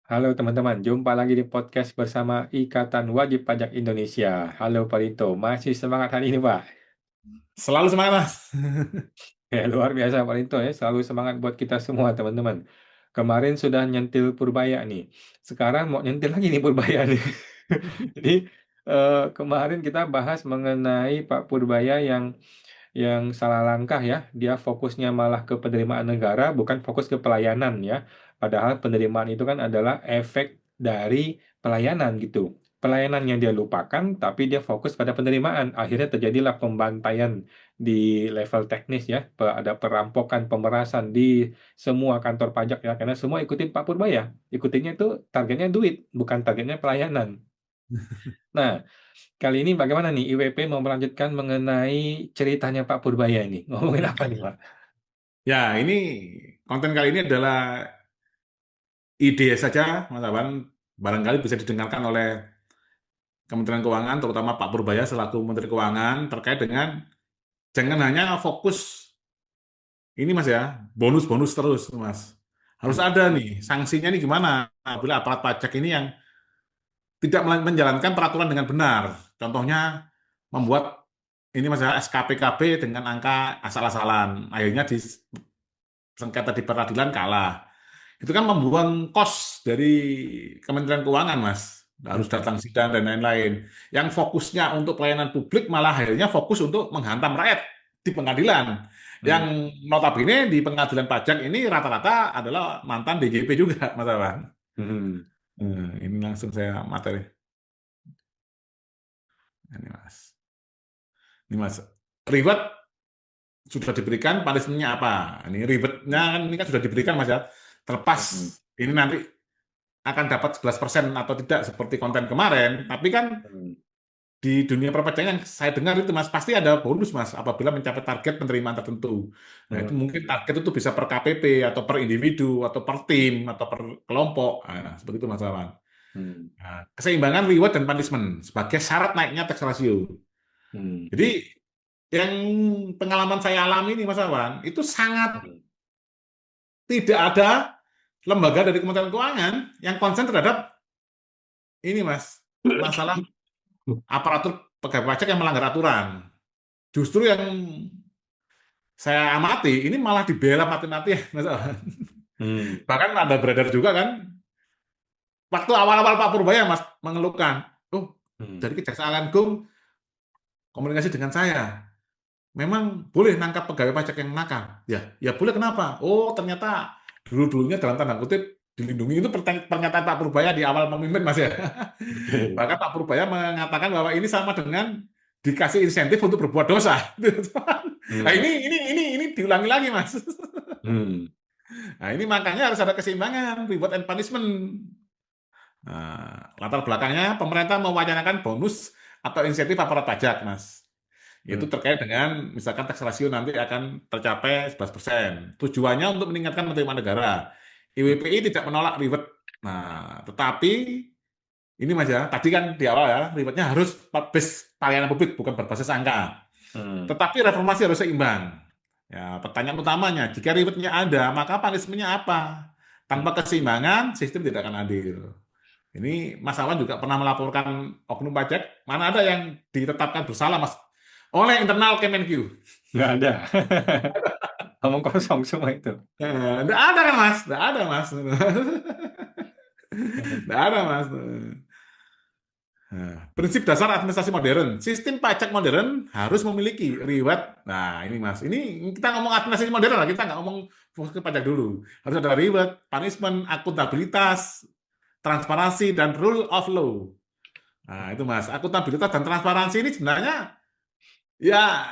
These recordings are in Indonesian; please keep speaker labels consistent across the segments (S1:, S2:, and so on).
S1: Halo teman-teman, jumpa lagi di podcast bersama Ikatan Wajib Pajak Indonesia. Halo Pak Rito, masih semangat hari ini Pak?
S2: Selalu semangat, Mas.
S1: Ya, luar biasa Pak Rito ya, selalu semangat buat kita semua teman-teman. Kemarin sudah nyentil Purbaya nih, sekarang mau nyentil lagi nih Purbaya nih. Jadi kemarin kita bahas mengenai Pak Purbaya yang salah langkah ya, dia fokusnya malah ke penerimaan negara, bukan fokus ke pelayanan ya. Padahal penerimaan itu kan adalah efek dari pelayanan gitu. Pelayanan yang dia lupakan, tapi dia fokus pada penerimaan. Akhirnya terjadilah pembantaian di level teknis ya. Ada perampokan, pemerasan di semua kantor pajak ya. Karena semua ikutin Pak Purbaya. Ikutinnya itu targetnya duit, bukan targetnya pelayanan. Nah, kali ini bagaimana nih IWP mau melanjutkan mengenai ceritanya Pak Purbaya ini? Ngomongin apa nih, Pak?
S2: Ya, ini konten kali ini adalah ide saja, Mas Awan. Barangkali bisa didengarkan oleh Kementerian Keuangan, terutama Pak Purbaya selaku Menteri Keuangan, terkait dengan jangan hanya fokus ini, Mas ya, bonus-bonus terus, Mas. Harus
S1: Hmm.
S2: ada nih, sanksinya nih gimana apabila aparat pajak ini yang tidak menjalankan peraturan dengan benar. Contohnya, membuat ini Mas ya, SKPKB dengan angka asal-asalan. Akhirnya di sengketa di peradilan kalah. Itu kan membuang kos dari Kementerian Keuangan, Mas. Harus datang sidang dan lain-lain. Yang fokusnya untuk pelayanan publik malah akhirnya fokus untuk menghantam rakyat di pengadilan. Yang
S1: Hmm.
S2: notabene di pengadilan pajak ini rata-rata adalah mantan DJP juga, Mas Awan.
S1: Hmm.
S2: Ini langsung saya materi. Ini Mas. Ini Mas. Reward sudah diberikan, punishment-nya apa? Ini reward-nya kan ini kan sudah diberikan, Mas ya. Terlepas
S1: Hmm.
S2: ini nanti akan dapat 11% atau tidak seperti konten kemarin, tapi kan
S1: Hmm.
S2: di dunia perpajakan yang saya dengar itu Mas pasti ada bonus Mas apabila mencapai target penerimaan tertentu. Nah, itu
S1: Hmm.
S2: mungkin target itu bisa per KPP atau per individu atau per tim atau per kelompok. Nah, seperti itu Mas Awan.
S1: Hmm.
S2: Nah, keseimbangan reward dan punishment sebagai syarat naiknya tax ratio.
S1: Hmm.
S2: Jadi yang pengalaman saya alami ini Mas Awan itu sangat
S1: Hmm.
S2: tidak ada lembaga dari Kementerian Keuangan yang konsen terhadap ini Mas masalah aparatur pegawai pajak yang melanggar aturan. Justru yang saya amati ini malah dibela mati-mati ya, Mas.
S1: Hmm.
S2: Bahkan ada beredar juga kan, waktu awal-awal Pak Purbaya Mas mengeluhkan, oh
S1: Hmm.
S2: dari Kejaksaan Agung komunikasi dengan saya, memang boleh nangkap pegawai pajak yang nakal. Ya boleh kenapa? Oh ternyata dulu-dulunya dalam tanda kutip dilindungi itu pernyataan Pak Purbaya di awal memimpin Mas ya.
S1: Oke.
S2: Bahkan Pak Purbaya mengatakan bahwa ini sama dengan dikasih insentif untuk berbuat dosa. Nah,
S1: Hmm.
S2: ini diulangi lagi, Mas.
S1: Hmm.
S2: Nah, ini makanya harus ada keseimbangan, reward and punishment. Nah, latar belakangnya pemerintah mewacanakan bonus atau insentif aparat pajak, Mas. Itu
S1: Hmm.
S2: terkait dengan misalkan tax ratio nanti akan tercapai 11%. Tujuannya untuk meningkatkan penerimaan negara. IWPI tidak menolak reward. Nah, tetapi ini Mas ya, tadi kan di awal ya, rewardnya harus base pelayanan publik, bukan berbasis angka.
S1: Hmm.
S2: Tetapi reformasi harus seimbang. Ya, pertanyaan utamanya, jika rewardnya ada, maka punishment-nya apa?
S1: Hmm.
S2: Tanpa keseimbangan, sistem tidak akan adil. Ini Mas Awan juga pernah melaporkan oknum pajak, mana ada yang ditetapkan bersalah, Mas, oleh internal Kemenq.
S1: Nggak ada. Ngomong kosong semua itu.
S2: Nggak ada kan, Mas? Nggak ada, Mas. Nggak ada, Mas. Nah, prinsip dasar administrasi modern. Sistem pajak modern harus memiliki reward. Nah, ini Mas. Ini kita ngomong administrasi modern lah. Kita nggak ngomong fokus ke pajak dulu. Harus ada reward, punishment, akuntabilitas, transparansi, dan rule of law. Nah, itu Mas. Akuntabilitas dan transparansi ini sebenarnya ya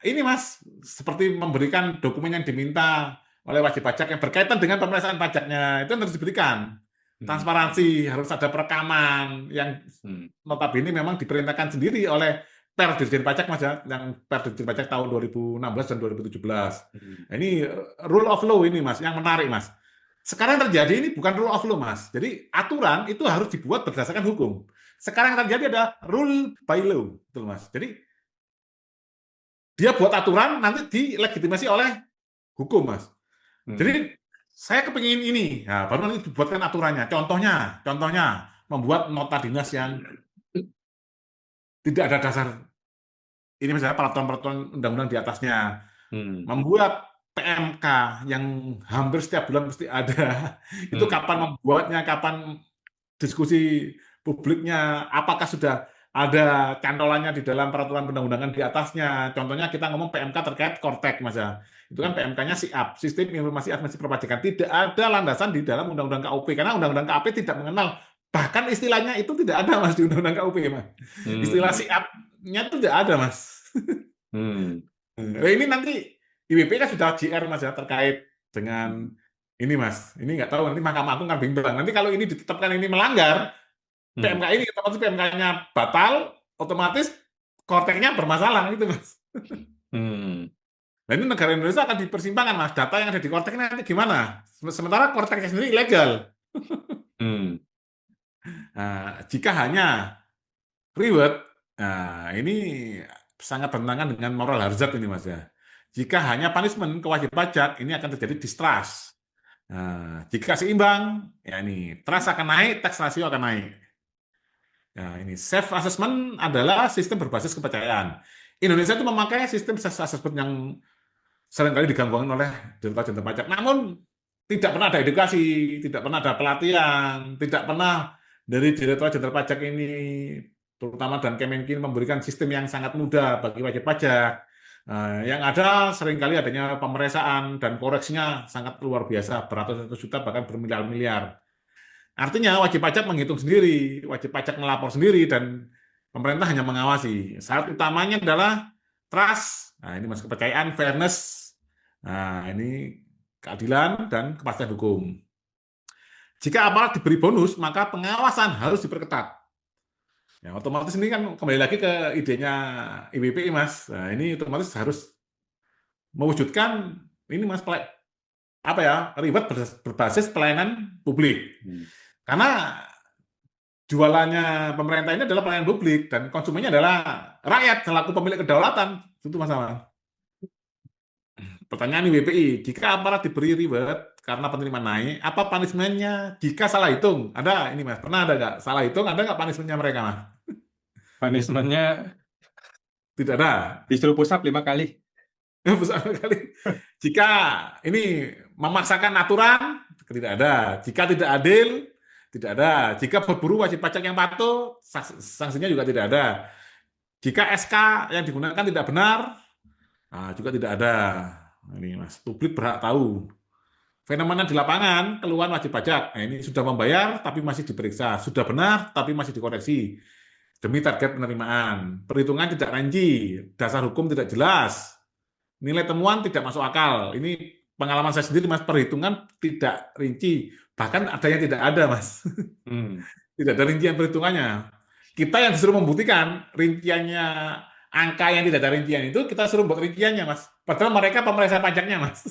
S2: ini Mas. Seperti memberikan dokumen yang diminta oleh wajib pajak yang berkaitan dengan pemeriksaan pajaknya. Itu harus diberikan.
S1: Hmm.
S2: Transparansi, harus ada perekaman yang
S1: Hmm.
S2: notabene memang diperintahkan sendiri oleh Per Dirjen Pajak Mas ya, yang Per Dirjen Pajak tahun 2016 dan 2017.
S1: Hmm.
S2: Nah, ini rule of law ini Mas, yang menarik Mas. Sekarang yang terjadi ini bukan rule of law Mas. Jadi aturan itu harus dibuat berdasarkan hukum. Sekarang yang terjadi ada rule by law, betul Mas. Jadi dia buat aturan nanti dilegitimasi oleh hukum Mas.
S1: Hmm.
S2: Jadi saya kepingin ini, nah, baru nanti dibuatkan aturannya. Contohnya membuat nota dinas yang tidak ada dasar ini misalnya peraturan-peraturan undang-undang di atasnya,
S1: Hmm.
S2: membuat PMK yang hampir setiap bulan mesti ada. Itu
S1: Hmm.
S2: kapan membuatnya, kapan diskusi publiknya, apakah sudah ada cantolannya di dalam peraturan perundang-undangan di atasnya. Contohnya kita ngomong PMK terkait Kortek, Mas ya. Itu kan
S1: Hmm.
S2: PMK-nya SIAP, Sistem Informasi Administrasi Perpajakan. Tidak ada landasan di dalam Undang-Undang KUP, karena Undang-Undang KUP tidak mengenal. Bahkan istilahnya itu tidak ada, Mas, di Undang-Undang KUP, Mas. Istilah
S1: Hmm.
S2: SIAP-nya itu tidak ada, Mas.
S1: Hmm.
S2: Nah, ini nanti IWP kan sudah GR, Mas ya, terkait dengan ini, Mas. Ini nggak tahu, nanti Mahkamah Agung kan bimbang. Nanti kalau ini ditetapkan ini melanggar,
S1: Hmm.
S2: PMK ini otomatis PMK-nya batal, otomatis korteknya bermasalah gitu, Mas.
S1: Hmm.
S2: Nah, ini negara Indonesia akan dipersimpangkan, Mas. Data yang ada di kortek ini nanti gimana? Sementara korteknya sendiri ilegal.
S1: Hmm.
S2: Nah, jika hanya reward, nah ini sangat bertentangan dengan moral hazard ini, Mas ya. Jika hanya punishment ke wajib pajak, ini akan terjadi distrust. Nah, jika seimbang, ya ini trust akan naik, tax ratio akan naik. Nah, ini self assessment adalah sistem berbasis kepercayaan. Indonesia itu memakai sistem self assessment yang seringkali diganggukan oleh Direktorat Jenderal Pajak. Namun tidak pernah ada edukasi, tidak pernah ada pelatihan, tidak pernah dari Direktorat Jenderal Pajak ini, terutama dan Kemenkyu memberikan sistem yang sangat mudah bagi wajib pajak. Yang ada seringkali adanya pemeriksaan dan koreksinya sangat luar biasa, beratus-ratus juta bahkan bermiliar-miliar. Artinya wajib pajak menghitung sendiri, wajib pajak melapor sendiri, dan pemerintah hanya mengawasi. Syarat utamanya adalah trust, nah ini mas kepercayaan, fairness, nah ini keadilan dan kepastian hukum. Jika aparat diberi bonus, maka pengawasan harus diperketat. Ya, otomatis ini kan kembali lagi ke idenya IWPI, Mas. Nah, ini otomatis harus mewujudkan ini, Mas, apa ya, reward berbasis pelayanan publik.
S1: Hmm.
S2: Karena jualannya pemerintah ini adalah pelayanan publik dan konsumennya adalah rakyat selaku pemilik kedaulatan. Itu masalah. Pertanyaan WPI, jika aparat diberi reward karena penerimaan naik, apa punishment-nya jika salah hitung? Ada ini Mas, pernah ada nggak? Salah hitung, ada nggak punishment-nya mereka Mas?
S1: Punishment-nya
S2: Tidak ada.
S1: disuruh push up 5 kali.
S2: Besar sekali. Jika ini memaksakan aturan, tidak ada. Jika tidak adil, tidak ada. Jika berburu wajib pajak yang patuh, sanksinya juga tidak ada. Jika SK yang digunakan tidak benar, nah, juga tidak ada. Nah, ini Mas, publik berhak tahu. Fenomena di lapangan, keluhan wajib pajak. Nah, ini sudah membayar tapi masih diperiksa. Sudah benar tapi masih dikoreksi. Demi target penerimaan. Perhitungan tidak rinci. Dasar hukum tidak jelas. Nilai temuan tidak masuk akal. Ini pengalaman saya sendiri, Mas. Perhitungan tidak rinci. Bahkan ada yang tidak ada, Mas.
S1: Hmm.
S2: Tidak ada rincian perhitungannya. Kita yang disuruh membuktikan rinciannya, angka yang tidak ada rincian itu, kita suruh buat rinciannya, Mas. Padahal mereka pemeriksa pajaknya, Mas.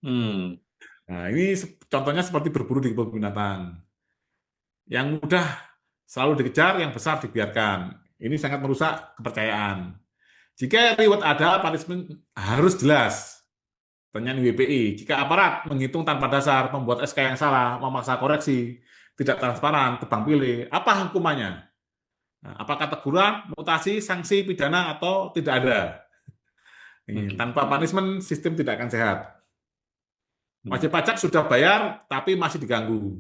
S1: Hmm.
S2: Nah, ini contohnya seperti berburu di kebun binatang. Yang mudah selalu dikejar, yang besar dibiarkan. Ini sangat merusak kepercayaan. Jika reward ada, punishment harus jelas. Pertanyaan WPI, jika aparat menghitung tanpa dasar, membuat SK yang salah, memaksa koreksi, tidak transparan, tebang pilih, apa hukumannya? Nah, apakah teguran, mutasi, sanksi, pidana, atau tidak ada?
S1: Hmm.
S2: Tanpa punishment, sistem tidak akan sehat.
S1: Hmm.
S2: Wajib pajak sudah bayar, tapi masih diganggu.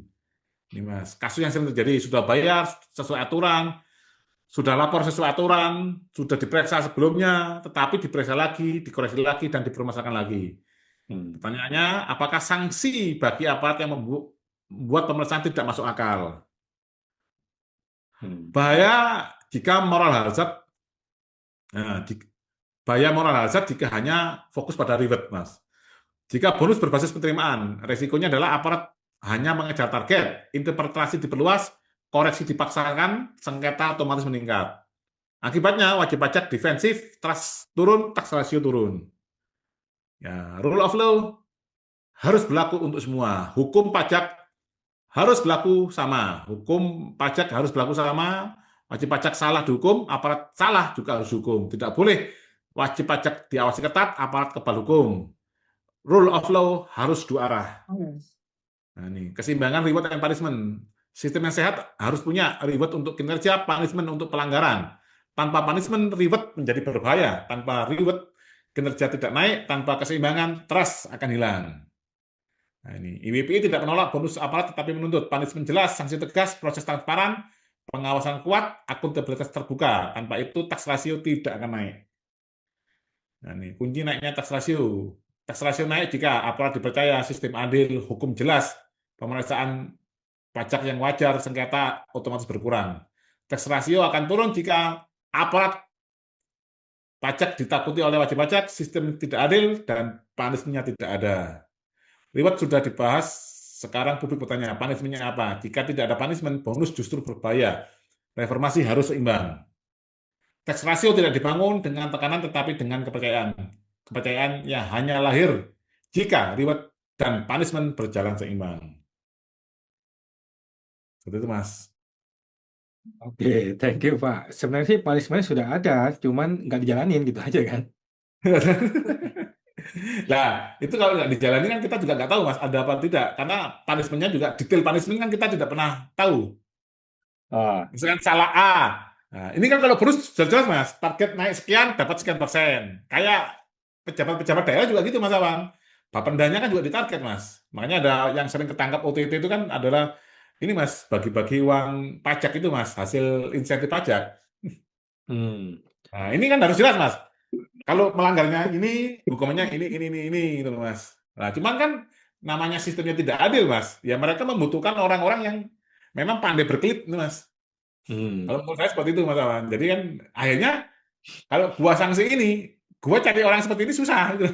S2: Ini Mas, kasus yang sering terjadi, sudah bayar sesuai aturan, sudah lapor sesuai aturan, sudah diperiksa sebelumnya, tetapi diperiksa lagi, dikoreksi lagi, dan dipermasalahkan lagi.
S1: Hmm.
S2: Pertanyaannya, apakah sanksi bagi aparat yang membuat pemeriksaan tidak masuk akal?
S1: Hmm.
S2: Bahaya jika moral hazard, nah, bahaya moral hazard jika hanya fokus pada reward, Mas. Jika bonus berbasis penerimaan, resikonya adalah aparat hanya mengejar target, interpretasi diperluas, koreksi dipaksakan, sengketa otomatis meningkat. Akibatnya wajib pajak defensif, trust turun, tax ratio turun. Ya, rule of law harus berlaku untuk semua. Hukum pajak harus berlaku sama. Hukum pajak harus berlaku sama. Wajib pajak salah dihukum, aparat salah juga harus dihukum. Tidak boleh wajib pajak diawasi ketat, aparat kebal hukum. rule of law harus dua arah.
S1: Hmm.
S2: Nah, ini keseimbangan reward and punishment. Sistem yang sehat harus punya reward untuk kinerja, punishment untuk pelanggaran. Tanpa punishment, reward menjadi berbahaya. Tanpa reward, kinerja tidak naik. Tanpa keseimbangan, trust akan hilang. Nah, ini IWPI tidak menolak bonus aparat tetapi menuntut punishment jelas, sanksi tegas, proses transparan, pengawasan kuat, akuntabilitas terbuka. Tanpa itu, tax rasio tidak akan naik. Nah, ini kunci naiknya tax rasio. Tax rasio naik jika aparat dipercaya, sistem adil, hukum jelas, pemeriksaan pajak yang wajar, sengketa otomatis berkurang. Tax rasio akan turun jika aparat pajak ditakuti oleh wajib pajak, sistem tidak adil, dan punishment-nya tidak ada. Reward sudah dibahas, sekarang publik bertanya, punishment-nya apa? Jika tidak ada punishment, bonus justru berbahaya. Reformasi harus seimbang. Tax rasio tidak dibangun dengan tekanan tetapi dengan kepercayaan. Kepercayaan yang hanya lahir jika reward dan punishment berjalan seimbang. Seperti itu, Mas.
S1: Oke, thank you Pak. Sebenarnya sih punishment sudah ada, cuman nggak dijalanin gitu aja kan.
S2: Nah, itu kalau nggak dijalani kan kita juga nggak tahu, Mas, ada apa tidak. Karena punishment-nya juga, detail punishment kan kita tidak pernah tahu.
S1: Ah,
S2: Misalkan salah A. Nah, ini kan kalau bonus sudah jelas, Mas. Target naik sekian, dapat sekian persen. Kayak pejabat-pejabat daerah juga gitu, Mas Awan. Bapendanya kan juga ditarget, Mas. Makanya ada yang sering ketangkap OTT itu kan adalah ini, Mas, bagi-bagi uang pajak itu, Mas, hasil insentif pajak.
S1: hmm,
S2: Nah, ini kan harus jelas, Mas. Kalau melanggarnya ini, hukumannya ini, gitu loh, Mas. Nah, cuman kan namanya sistemnya tidak adil, Mas. Ya mereka membutuhkan orang-orang yang memang pandai berkelit, nih, Mas.
S1: hmm,
S2: Kalau menurut saya seperti itu, Mas Awan. Jadi kan akhirnya kalau gua sanksi ini, gua cari orang seperti ini susah gitu.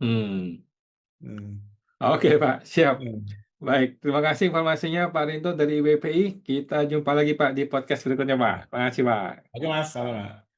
S1: hmm.
S2: Hmm.
S1: Oke Pak, siap.
S2: Hmm.
S1: Baik, terima kasih informasinya Pak Rinto dari WPI. Kita jumpa lagi Pak di podcast berikutnya Pak. Terima kasih Pak.
S2: Oke, Mas. Sama.